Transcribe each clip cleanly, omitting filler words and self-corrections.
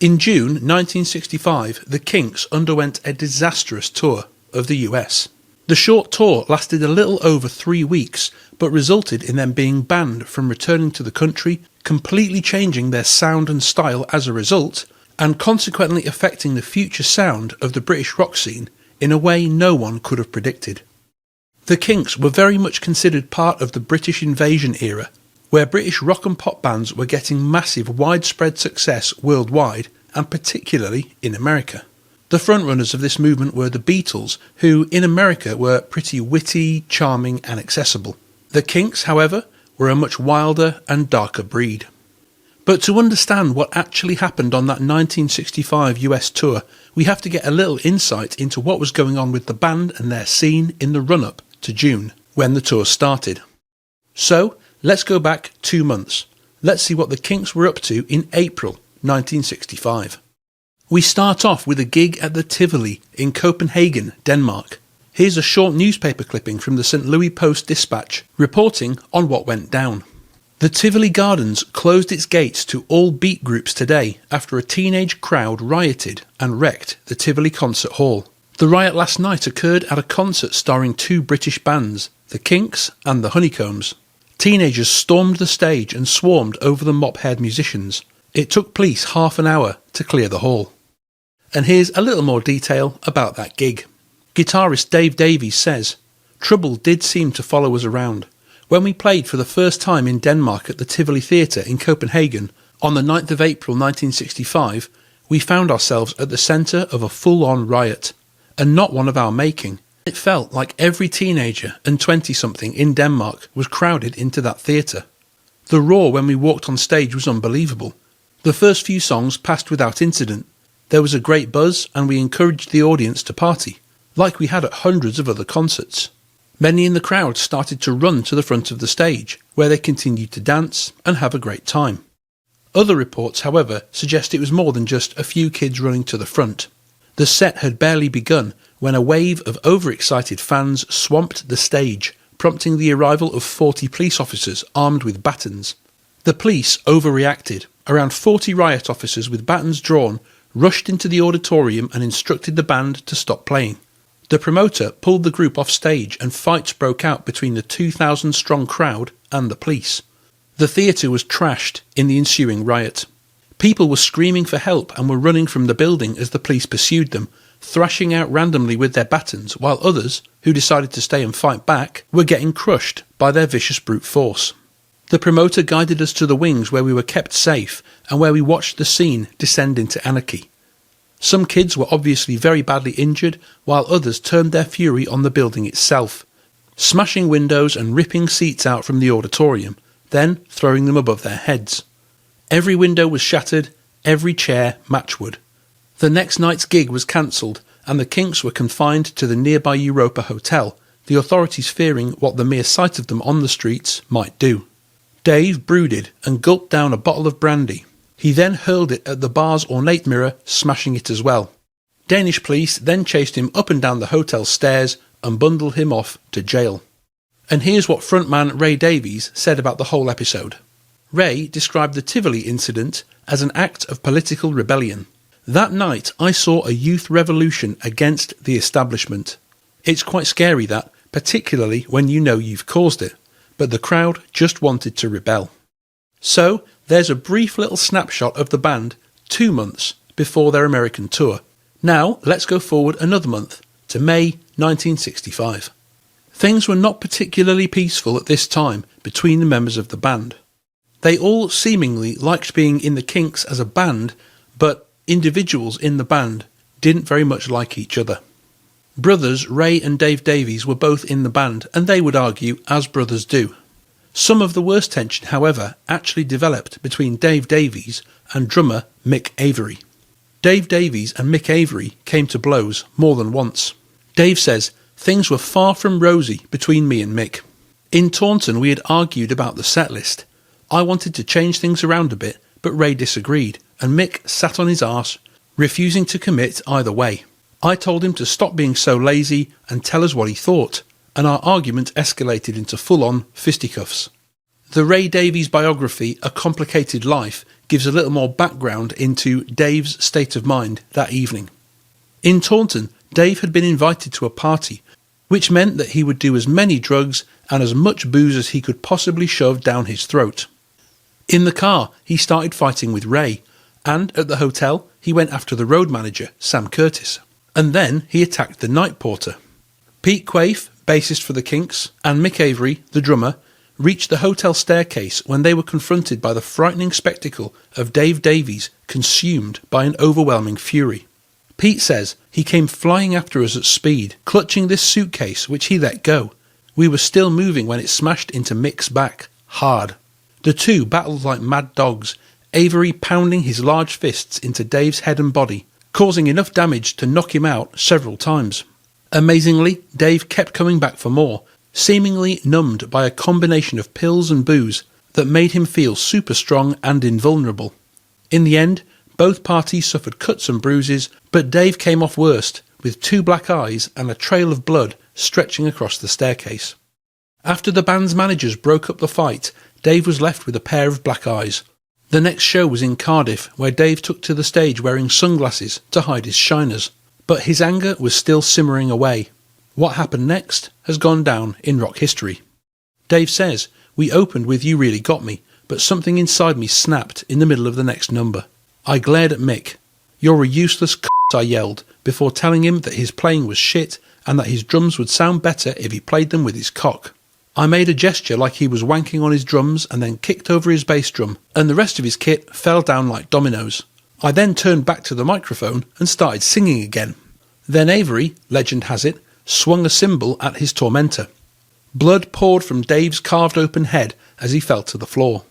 In June 1965, the Kinks underwent a disastrous tour of the US. The short tour lasted a little over 3 weeks, but resulted in them being banned from returning to the country, completely changing their sound and style as a result, and consequently affecting the future sound of the British rock scene in a way no one could have predicted. The Kinks were very much considered part of the British invasion era, where British rock and pop bands were getting massive widespread success worldwide, and particularly in America. The frontrunners of this movement were the Beatles, who in America were pretty witty, charming and accessible. The Kinks, however, were a much wilder and darker breed. But to understand what actually happened on that 1965 US tour, we have to get a little insight into what was going on with the band and their scene in the run-up to June, when the tour started. So, let's go back 2 months. Let's see what the Kinks were up to in April 1965. We start off with a gig at the Tivoli in Copenhagen, Denmark. Here's a short newspaper clipping from the St. Louis Post-Dispatch reporting on what went down. The Tivoli Gardens closed its gates to all beat groups today after a teenage crowd rioted and wrecked the Tivoli Concert Hall. The riot last night occurred at a concert starring 2 British bands, the Kinks and the Honeycombs. Teenagers stormed the stage and swarmed over the mop-haired musicians. It took police half an hour to clear the hall. And here's a little more detail about that gig. Guitarist Dave Davies says, "Trouble did seem to follow us around. When we played for the first time in Denmark at the Tivoli Theatre in Copenhagen on the 9th of April 1965, we found ourselves at the centre of a full-on riot, and not one of our making. It felt like every teenager and 20-something in Denmark was crowded into that theatre. The roar when we walked on stage was unbelievable. The first few songs passed without incident. There was a great buzz and we encouraged the audience to party, like we had at hundreds of other concerts. Many in the crowd started to run to the front of the stage, where they continued to dance and have a great time." Other reports, however, suggest it was more than just a few kids running to the front. The set had barely begun when a wave of overexcited fans swamped the stage, prompting the arrival of 40 police officers armed with batons. The police overreacted. Around 40 riot officers with batons drawn rushed into the auditorium and instructed the band to stop playing. The promoter pulled the group off stage and fights broke out between the 2,000-strong crowd and the police. The theatre was trashed in the ensuing riot. People were screaming for help and were running from the building as the police pursued them, thrashing out randomly with their batons, while others, who decided to stay and fight back, were getting crushed by their vicious brute force. The promoter guided us to the wings where we were kept safe and where we watched the scene descend into anarchy. Some kids were obviously very badly injured, while others turned their fury on the building itself, smashing windows and ripping seats out from the auditorium, then throwing them above their heads. Every window was shattered, every chair matchwood. The next night's gig was cancelled, and the Kinks were confined to the nearby Europa Hotel, the authorities fearing what the mere sight of them on the streets might do. Dave brooded and gulped down a bottle of brandy. He then hurled it at the bar's ornate mirror, smashing it as well. Danish police then chased him up and down the hotel stairs and bundled him off to jail. And here's what frontman Ray Davies said about the whole episode. Ray described the Tivoli incident as an act of political rebellion. "That night I saw a youth revolution against the establishment. It's quite scary that, particularly when you know you've caused it, but the crowd just wanted to rebel." So, there's a brief little snapshot of the band 2 months before their American tour. Now, let's go forward another month, to May 1965. Things were not particularly peaceful at this time between the members of the band. They all seemingly liked being in the Kinks as a band, but individuals in the band didn't very much like each other. Brothers Ray and Dave Davies were both in the band, and they would argue, as brothers do. Some of the worst tension, however, actually developed between Dave Davies and drummer Mick Avory. Dave Davies and Mick Avory came to blows more than once. Dave says, "Things were far from rosy between me and Mick. In Taunton we had argued about the set list. I wanted to change things around a bit, but Ray disagreed, and Mick sat on his arse, refusing to commit either way. I told him to stop being so lazy and tell us what he thought, and our argument escalated into full-on fisticuffs. The Ray Davies biography, A Complicated Life, gives a little more background into Dave's state of mind that evening. In Taunton, Dave had been invited to a party, which meant that he would do as many drugs and as much booze as he could possibly shove down his throat. In the car, he started fighting with Ray, and at the hotel, he went after the road manager, Sam Curtis, and then he attacked the night porter. Pete Quaife, bassist for the Kinks, and Mick Avery, the drummer, reached the hotel staircase when they were confronted by the frightening spectacle of Dave Davies consumed by an overwhelming fury. Pete says he came flying after us at speed, clutching this suitcase which he let go. We were still moving when it smashed into Mick's back, hard. The two battled like mad dogs, Avery pounding his large fists into Dave's head and body, causing enough damage to knock him out several times. Amazingly, Dave kept coming back for more, seemingly numbed by a combination of pills and booze that made him feel super strong and invulnerable. In the end, both parties suffered cuts and bruises, but Dave came off worst, with 2 black eyes and a trail of blood stretching across the staircase. After the band's managers broke up the fight, Dave was left with a pair of black eyes. The next show was in Cardiff, where Dave took to the stage wearing sunglasses to hide his shiners, but his anger was still simmering away. What happened next has gone down in rock history. Dave says, "We opened with You Really Got Me, but something inside me snapped in the middle of the next number. I glared at Mick. 'You're a useless c***,' I yelled, before telling him that his playing was shit and that his drums would sound better if he played them with his cock. I made a gesture like he was wanking on his drums and then kicked over his bass drum, and the rest of his kit fell down like dominoes. I then turned back to the microphone and started singing again. Then Avery, legend has it, swung a cymbal at his tormentor. Blood poured from Dave's carved open head as he fell to the floor.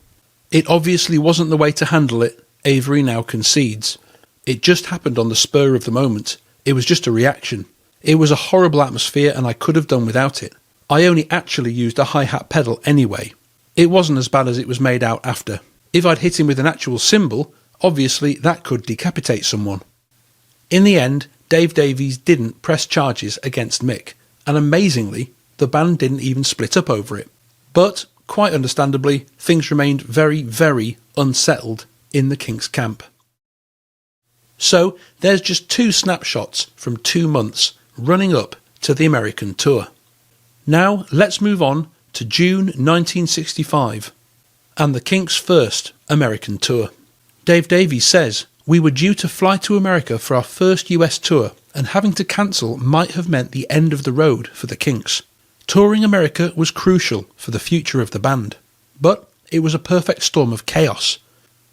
It obviously wasn't the way to handle it, Avery now concedes. It just happened on the spur of the moment. It was just a reaction. It was a horrible atmosphere and I could have done without it. I only actually used a hi-hat pedal anyway. It wasn't as bad as it was made out after. If I'd hit him with an actual cymbal, obviously that could decapitate someone." In the end, Dave Davies didn't press charges against Mick, and amazingly, the band didn't even split up over it. But, quite understandably, things remained very, very unsettled in the Kinks camp. So, there's just 2 snapshots from 2 months running up to the American tour. Now, let's move on to June 1965, and the Kinks' first American tour. Dave Davies says, "We were due to fly to America for our first US tour, and having to cancel might have meant the end of the road for the Kinks. Touring America was crucial for the future of the band, but it was a perfect storm of chaos.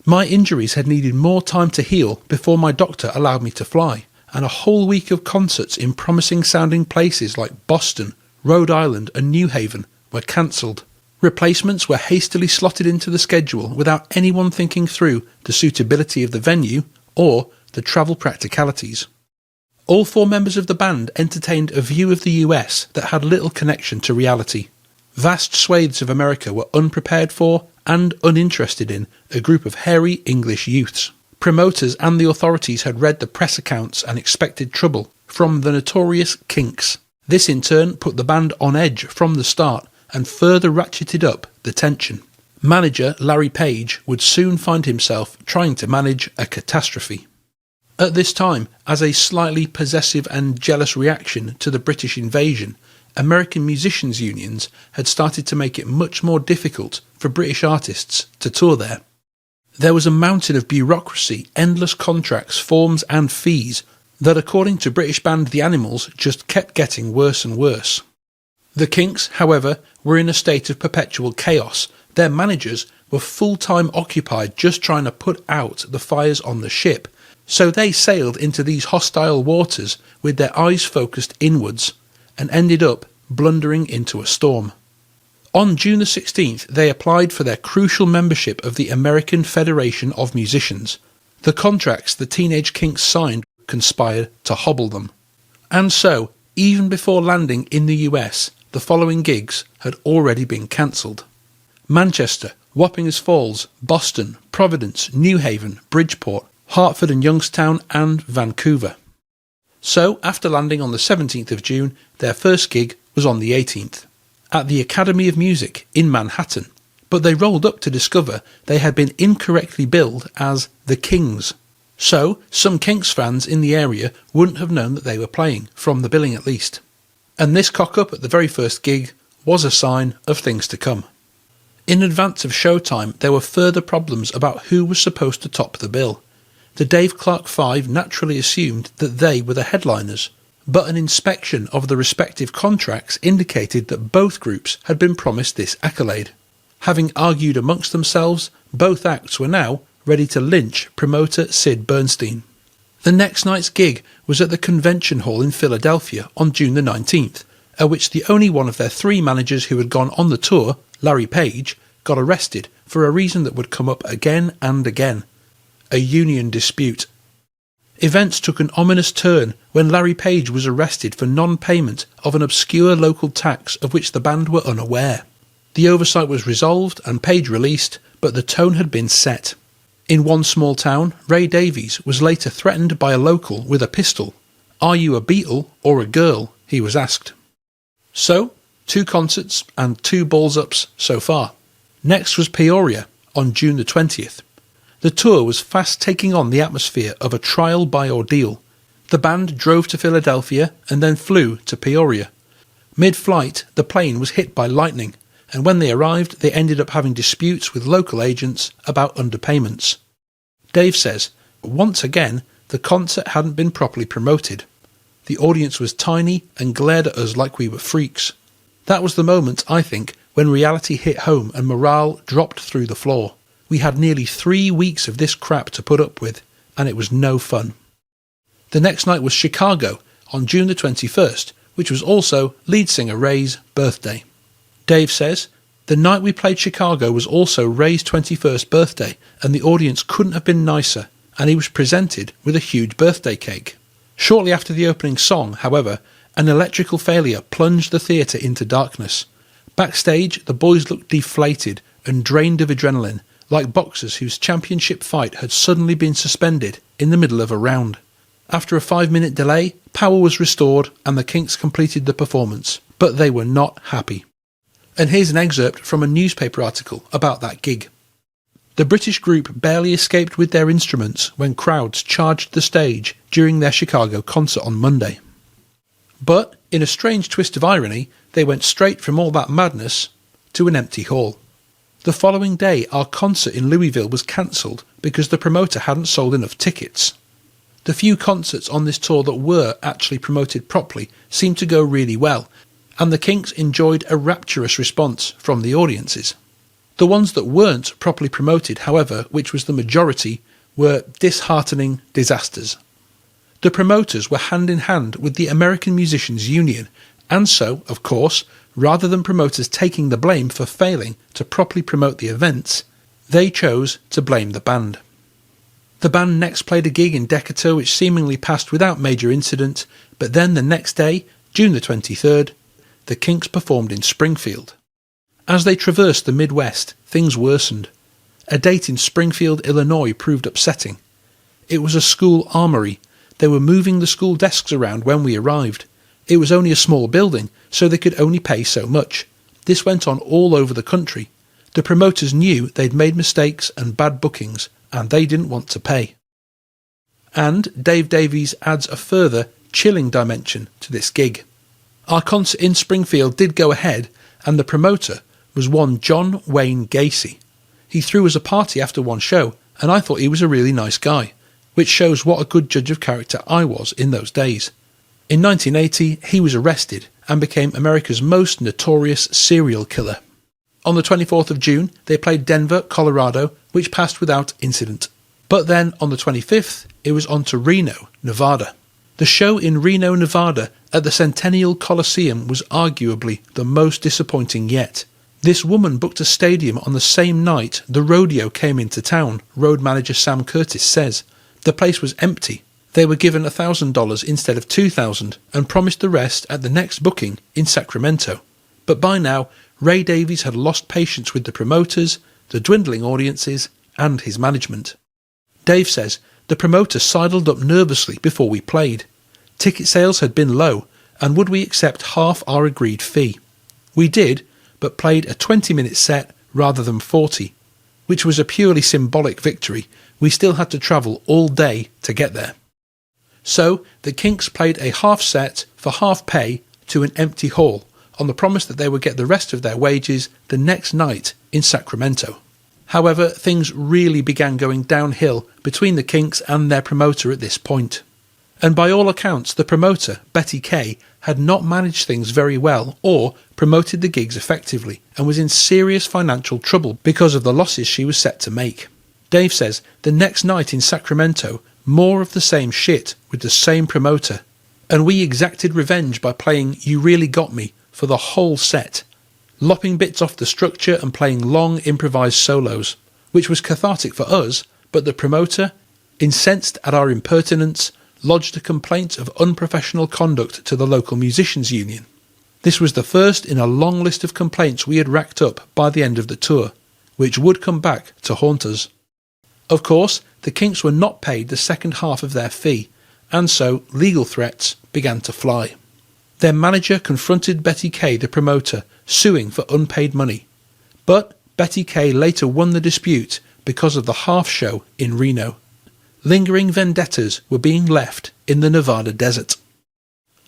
My injuries had needed more time to heal before my doctor allowed me to fly, and a whole week of concerts in promising sounding places like Boston, Rhode Island and New Haven were cancelled. Replacements were hastily slotted into the schedule without anyone thinking through the suitability of the venue or the travel practicalities. All 4 members of the band entertained a view of the US that had little connection to reality. Vast swathes of America were unprepared for and uninterested in a group of hairy English youths. Promoters and the authorities had read the press accounts and expected trouble from the notorious Kinks. This in turn put the band on edge from the start and further ratcheted up the tension. Manager Larry Page would soon find himself trying to manage a catastrophe. At this time, as a slightly possessive and jealous reaction to the British invasion, American musicians' unions had started to make it much more difficult for British artists to tour there. There was a mountain of bureaucracy, endless contracts, forms and fees that, according to British band The Animals, just kept getting worse and worse. The Kinks, however, were in a state of perpetual chaos. Their managers were full-time occupied just trying to put out the fires on the ship, so they sailed into these hostile waters with their eyes focused inwards and ended up blundering into a storm. On June the 16th, they applied for their crucial membership of the American Federation of Musicians. The contracts the teenage Kinks signed conspired to hobble them. And so, even before landing in the US, the following gigs had already been cancelled: Manchester, Wappingers Falls, Boston, Providence, New Haven, Bridgeport, Hartford and Youngstown and Vancouver. So, after landing on the 17th of June, their first gig was on the 18th, at the Academy of Music in Manhattan, but they rolled up to discover they had been incorrectly billed as the Kings. So, some Kinks fans in the area wouldn't have known that they were playing, from the billing at least. And this cock-up at the very first gig was a sign of things to come. In advance of showtime, there were further problems about who was supposed to top the bill. The Dave Clark Five naturally assumed that they were the headliners, but an inspection of the respective contracts indicated that both groups had been promised this accolade. Having argued amongst themselves, both acts were now ready to lynch promoter Sid Bernstein. The next night's gig was at the Convention Hall in Philadelphia on June the 19th, at which the only one of their three managers who had gone on the tour, Larry Page, got arrested for a reason that would come up again and again: a union dispute. Events took an ominous turn when Larry Page was arrested for non-payment of an obscure local tax of which the band were unaware. The oversight was resolved and Page released, but the tone had been set. In one small town, Ray Davies was later threatened by a local with a pistol. "Are you a Beatle or a girl?" he was asked. So, 2 concerts and 2 balls-ups so far. Next was Peoria on June the 20th. The tour was fast taking on the atmosphere of a trial by ordeal. The band drove to Philadelphia and then flew to Peoria. Mid-flight, the plane was hit by lightning, and when they arrived, they ended up having disputes with local agents about underpayments. Dave says, once again, the concert hadn't been properly promoted. The audience was tiny and glared at us like we were freaks. That was the moment, I think, when reality hit home and morale dropped through the floor. We had nearly 3 weeks of this crap to put up with, and it was no fun. The next night was Chicago on June the 21st, which was also lead singer Ray's birthday. Dave says, the night we played Chicago was also Ray's 21st birthday, and the audience couldn't have been nicer, and he was presented with a huge birthday cake. Shortly after the opening song, however, an electrical failure plunged the theatre into darkness. Backstage, the boys looked deflated and drained of adrenaline, like boxers whose championship fight had suddenly been suspended in the middle of a round. After a 5-minute delay, power was restored and the Kinks completed the performance, but they were not happy. And here's an excerpt from a newspaper article about that gig. The British group barely escaped with their instruments when crowds charged the stage during their Chicago concert on Monday. But, in a strange twist of irony, they went straight from all that madness to an empty hall. The following day, our concert in Louisville was cancelled because the promoter hadn't sold enough tickets. The few concerts on this tour that were actually promoted properly seemed to go really well, and the Kinks enjoyed a rapturous response from the audiences. The ones that weren't properly promoted, however, which was the majority, were disheartening disasters. The promoters were hand in hand with the American Musicians Union, and so, of course, rather than promoters taking the blame for failing to properly promote the events, they chose to blame the band. The band next played a gig in Decatur which seemingly passed without major incident, but then the next day, June the 23rd, the Kinks performed in Springfield. As they traversed the Midwest, things worsened. A date in Springfield, Illinois proved upsetting. It was a school armory. They were moving the school desks around when we arrived. It was only a small building, so they could only pay so much. This went on all over the country. The promoters knew they'd made mistakes and bad bookings, and they didn't want to pay. And Dave Davies adds a further chilling dimension to this gig. Our concert in Springfield did go ahead, and the promoter was one John Wayne Gacy. He threw us a party after one show, and I thought he was a really nice guy, which shows what a good judge of character I was in those days. In 1980, he was arrested and became America's most notorious serial killer. On the 24th of June, they played Denver, Colorado, which passed without incident. But then, on the 25th, it was on to Reno, Nevada. The show in Reno, Nevada, at the Centennial Coliseum was arguably the most disappointing yet. This woman booked a stadium on the same night the rodeo came into town, road manager Sam Curtis says. The place was empty. They were given $1,000 instead of $2,000 and promised the rest at the next booking in Sacramento. But by now, Ray Davies had lost patience with the promoters, the dwindling audiences, and his management. Dave says the promoter sidled up nervously before we played. Ticket sales had been low, and would we accept half our agreed fee? We did, but played a 20-minute set rather than 40, which was a purely symbolic victory. We still had to travel all day to get there. So the Kinks played a half set for half pay to an empty hall on the promise that they would get the rest of their wages the next night in Sacramento. However, things really began going downhill between the Kinks and their promoter at this point. And by all accounts, the promoter, Betty Kay, had not managed things very well or promoted the gigs effectively and was in serious financial trouble because of the losses she was set to make. Dave says the next night in Sacramento, more of the same shit with the same promoter, and we exacted revenge by playing You Really Got Me for the whole set, lopping bits off the structure and playing long improvised solos, which was cathartic for us, but the promoter, incensed at our impertinence, lodged a complaint of unprofessional conduct to the local musicians' union. This was the first in a long list of complaints we had racked up by the end of the tour, which would come back to haunt us. Of course, the Kinks were not paid the second half of their fee, and so legal threats began to fly. Their manager confronted Betty Kay, the promoter, suing for unpaid money. But Betty Kay later won the dispute because of the half show in Reno. Lingering vendettas were being left in the Nevada desert.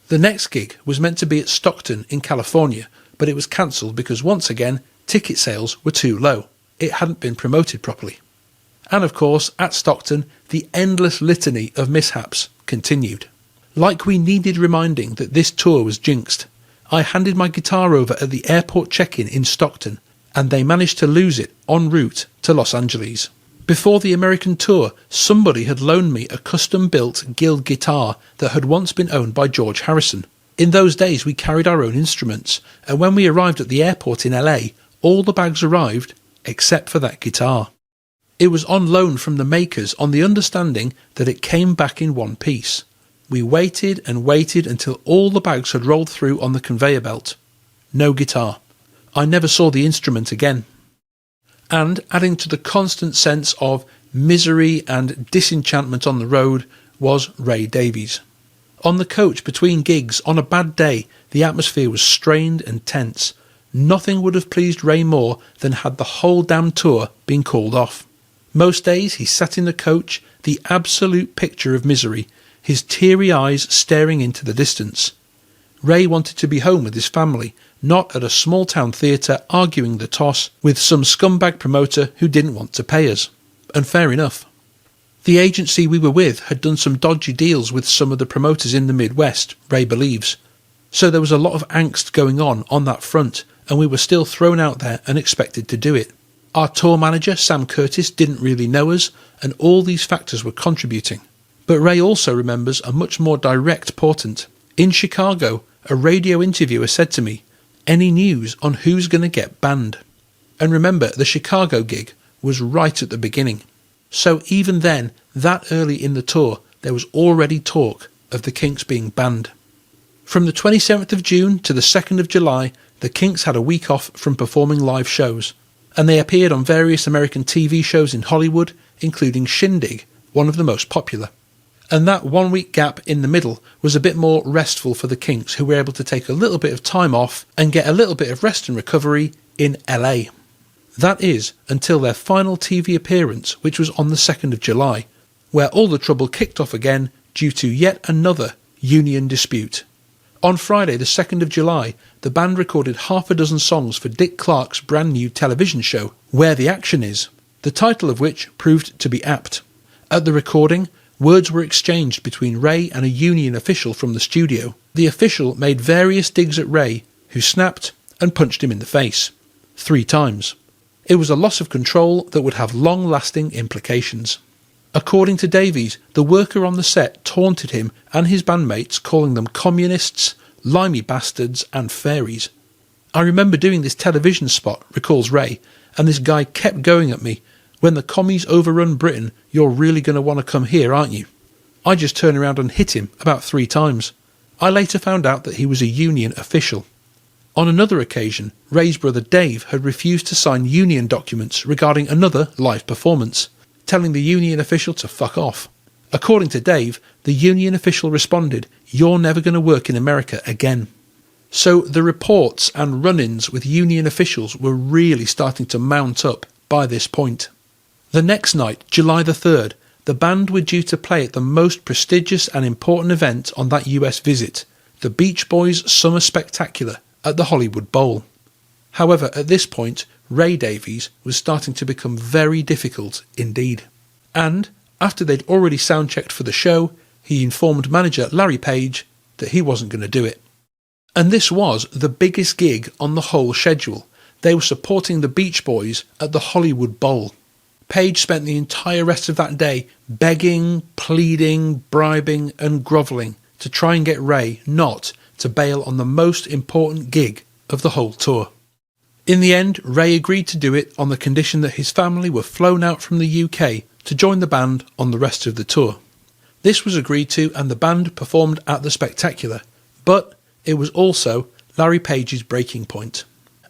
The next gig was meant to be at Stockton in California, but it was cancelled because once again ticket sales were too low. It hadn't been promoted properly. And of course, at Stockton, the endless litany of mishaps continued. Like we needed reminding that this tour was jinxed, I handed my guitar over at the airport check-in in Stockton, and they managed to lose it en route to Los Angeles. Before the American tour, somebody had loaned me a custom-built Guild guitar that had once been owned by George Harrison. In those days we carried our own instruments, and when we arrived at the airport in LA, all the bags arrived except for that guitar. It was on loan from the makers on the understanding that it came back in one piece. We waited and waited until all the bags had rolled through on the conveyor belt. No guitar. I never saw the instrument again. And adding to the constant sense of misery and disenchantment on the road was Ray Davies. On the coach between gigs on a bad day, the atmosphere was strained and tense. Nothing would have pleased Ray more than had the whole damn tour been called off. Most days he sat in the coach, the absolute picture of misery, his teary eyes staring into the distance. Ray wanted to be home with his family, not at a small-town theatre arguing the toss with some scumbag promoter who didn't want to pay us. And fair enough. The agency we were with had done some dodgy deals with some of the promoters in the Midwest, Ray believes. So there was a lot of angst going on that front, and we were still thrown out there and expected to do it. Our tour manager, Sam Curtis, didn't really know us, and all these factors were contributing. But Ray also remembers a much more direct portent. In Chicago, a radio interviewer said to me, "Any news on who's going to get banned?" And remember, the Chicago gig was right at the beginning. So even then, that early in the tour, there was already talk of the Kinks being banned. From the 27th of June to the 2nd of July, the Kinks had a week off from performing live shows, and they appeared on various American TV shows in Hollywood, including Shindig, one of the most popular. And that 1 week gap in the middle was a bit more restful for the Kinks, who were able to take a little bit of time off and get a little bit of rest and recovery in LA. That is, until their final TV appearance, which was on the 2nd of July, where all the trouble kicked off again due to yet another union dispute. On Friday, the 2nd of July, the band recorded half a dozen songs for Dick Clark's brand new television show, Where the Action Is, the title of which proved to be apt. At the recording, words were exchanged between Ray and a union official from the studio. The official made various digs at Ray, who snapped and punched him in the face 3 times. It was a loss of control that would have long-lasting implications. According to Davies, the worker on the set taunted him and his bandmates, calling them communists, limey bastards and fairies. "I remember doing this television spot," recalls Ray, "and this guy kept going at me. 'When the commies overrun Britain, you're really going to want to come here, aren't you?' I just turned around and hit him about 3 times. I later found out that he was a union official." On another occasion, Ray's brother Dave had refused to sign union documents regarding another live performance, telling the union official to fuck off. According to Dave, the union official responded, "You're never going to work in America again." So the reports and run-ins with union officials were really starting to mount up by this point. The next night, July the 3rd, the band were due to play at the most prestigious and important event on that US visit, the Beach Boys' Summer Spectacular at the Hollywood Bowl. However, at this point, Ray Davies was starting to become very difficult indeed. And, after they'd already sound-checked for the show, he informed manager Larry Page that he wasn't going to do it. And this was the biggest gig on the whole schedule. They were supporting the Beach Boys at the Hollywood Bowl. Page spent the entire rest of that day begging, pleading, bribing and grovelling to try and get Ray not to bail on the most important gig of the whole tour. In the end, Ray agreed to do it on the condition that his family were flown out from the UK to join the band on the rest of the tour. This was agreed to and the band performed at the Spectacular, but it was also Larry Page's breaking point.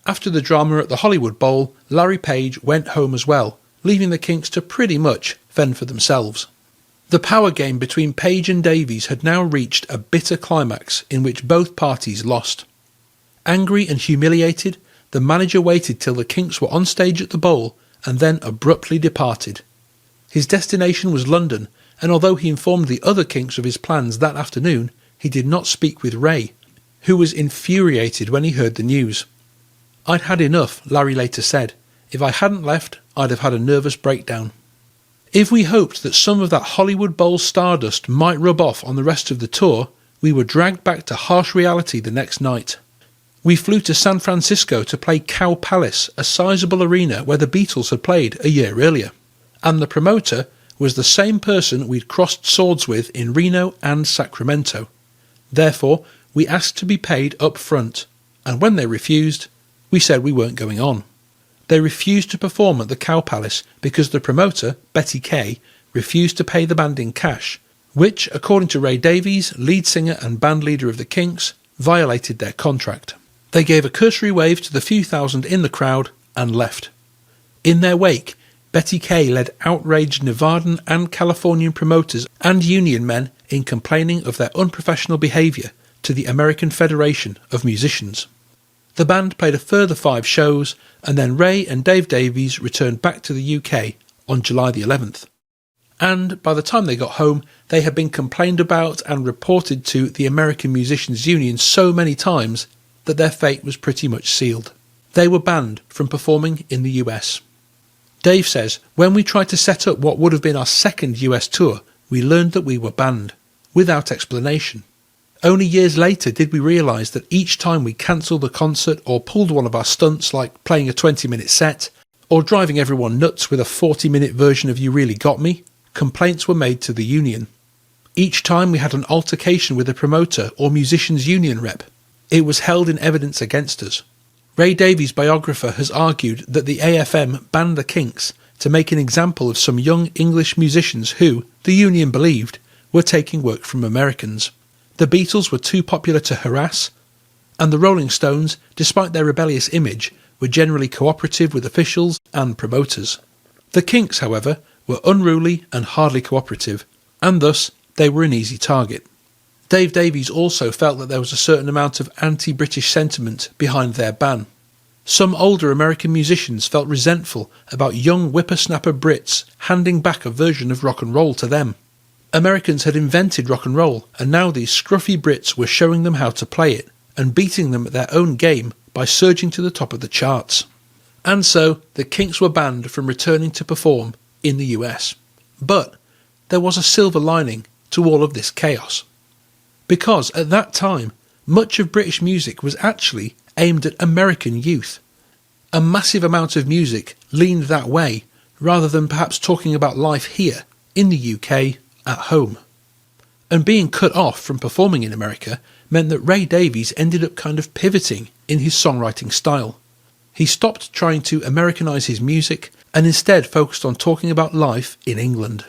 After the drama at the Hollywood Bowl, Larry Page went home as well, leaving the Kinks to pretty much fend for themselves. The power game between Page and Davies had now reached a bitter climax in which both parties lost. Angry and humiliated, the manager waited till the Kinks were on stage at the Bowl and then abruptly departed. His destination was London, and although he informed the other Kinks of his plans that afternoon, he did not speak with Ray, who was infuriated when he heard the news. "I'd had enough," Larry later said. "If I hadn't left, I'd have had a nervous breakdown." If we hoped that some of that Hollywood Bowl stardust might rub off on the rest of the tour, we were dragged back to harsh reality the next night. We flew to San Francisco to play Cow Palace, a sizable arena where the Beatles had played a year earlier. And the promoter was the same person we'd crossed swords with in Reno and Sacramento. Therefore, we asked to be paid up front, and when they refused, we said we weren't going on. They refused to perform at the Cow Palace because the promoter, Betty Kay, refused to pay the band in cash, which, according to Ray Davies, lead singer and band leader of the Kinks, violated their contract. They gave a cursory wave to the few thousand in the crowd and left. In their wake, Betty Kay led outraged Nevadan and Californian promoters and union men in complaining of their unprofessional behaviour to the American Federation of Musicians. The band played a further 5 shows, and then Ray and Dave Davies returned back to the UK on July the 11th. And by the time they got home, they had been complained about and reported to the American Musicians Union so many times that their fate was pretty much sealed. They were banned from performing in the US. Dave says, "When we tried to set up what would have been our second US tour, we learned that we were banned, without explanation. Only years later did we realise that each time we cancelled a concert or pulled one of our stunts like playing a 20-minute set, or driving everyone nuts with a 40-minute version of You Really Got Me, complaints were made to the union. Each time we had an altercation with a promoter or musicians union rep, it was held in evidence against us." Ray Davies' biographer has argued that the AFM banned the Kinks to make an example of some young English musicians who, the union believed, were taking work from Americans. The Beatles were too popular to harass, and the Rolling Stones, despite their rebellious image, were generally cooperative with officials and promoters. The Kinks, however, were unruly and hardly cooperative, and thus they were an easy target. Dave Davies also felt that there was a certain amount of anti-British sentiment behind their ban. Some older American musicians felt resentful about young whippersnapper Brits handing back a version of rock and roll to them. Americans had invented rock and roll, and now these scruffy Brits were showing them how to play it, and beating them at their own game by surging to the top of the charts. And so, the Kinks were banned from returning to perform in the US. But there was a silver lining to all of this chaos. Because at that time, much of British music was actually aimed at American youth. A massive amount of music leaned that way, rather than perhaps talking about life here, in the UK, at home. And being cut off from performing in America meant that Ray Davies ended up kind of pivoting in his songwriting style. He stopped trying to Americanise his music and instead focused on talking about life in England.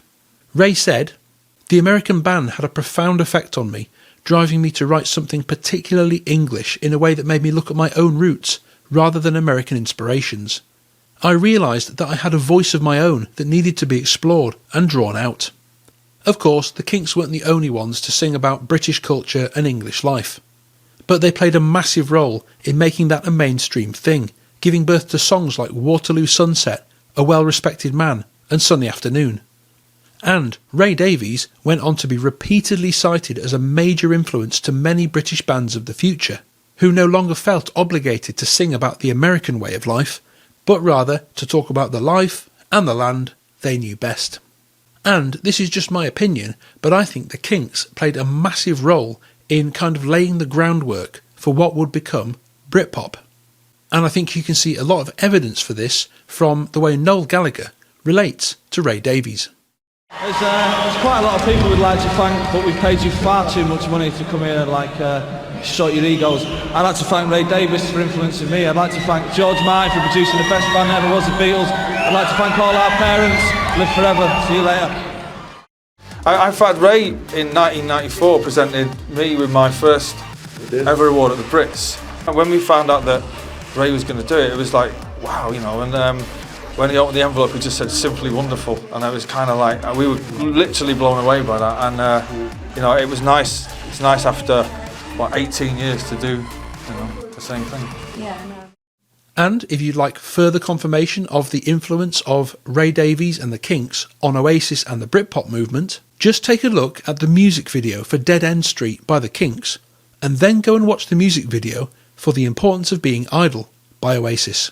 Ray said, "The American ban had a profound effect on me, driving me to write something particularly English in a way that made me look at my own roots rather than American inspirations. I realised that I had a voice of my own that needed to be explored and drawn out." Of course, the Kinks weren't the only ones to sing about British culture and English life. but they played a massive role in making that a mainstream thing, giving birth to songs like Waterloo Sunset, A Well-Respected Man and Sunday Afternoon. And Ray Davies went on to be repeatedly cited as a major influence to many British bands of the future, who no longer felt obligated to sing about the American way of life, but rather to talk about the life and the land they knew best. And this is just my opinion, but I think the Kinks played a massive role in kind of laying the groundwork for what would become Britpop. And I think you can see a lot of evidence for this from the way Noel Gallagher relates to Ray Davies. There's quite a lot of people we'd like to thank, but we paid you far too much money to come here and sort your egos. I'd like to thank Ray Davies for influencing me. I'd like to thank George May for producing the best band that ever was, the Beatles. I'd like to thank all our parents. Live forever. See you later. In fact, Ray in 1994 presented me with my first ever award at the Brits. And when we found out that Ray was going to do it, it was like, wow, you know, and when he opened the envelope, he just said, simply wonderful. And it was kind of like, we were literally blown away by that. And, you know, it was nice. It's nice after, what, 18 years to do, you know, the same thing. Yeah, no. And if you'd like further confirmation of the influence of Ray Davies and the Kinks on Oasis and the Britpop movement, just take a look at the music video for Dead End Street by the Kinks, and then go and watch the music video for The Importance of Being Idle by Oasis.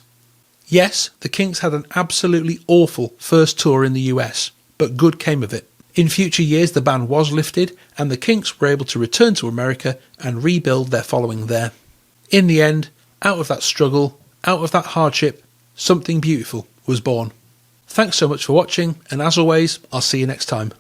Yes, the Kinks had an absolutely awful first tour in the US, but good came of it. In future years the ban was lifted, and the Kinks were able to return to America and rebuild their following there. In the end, out of that struggle, out of that hardship, something beautiful was born. Thanks so much for watching, and as always, I'll see you next time.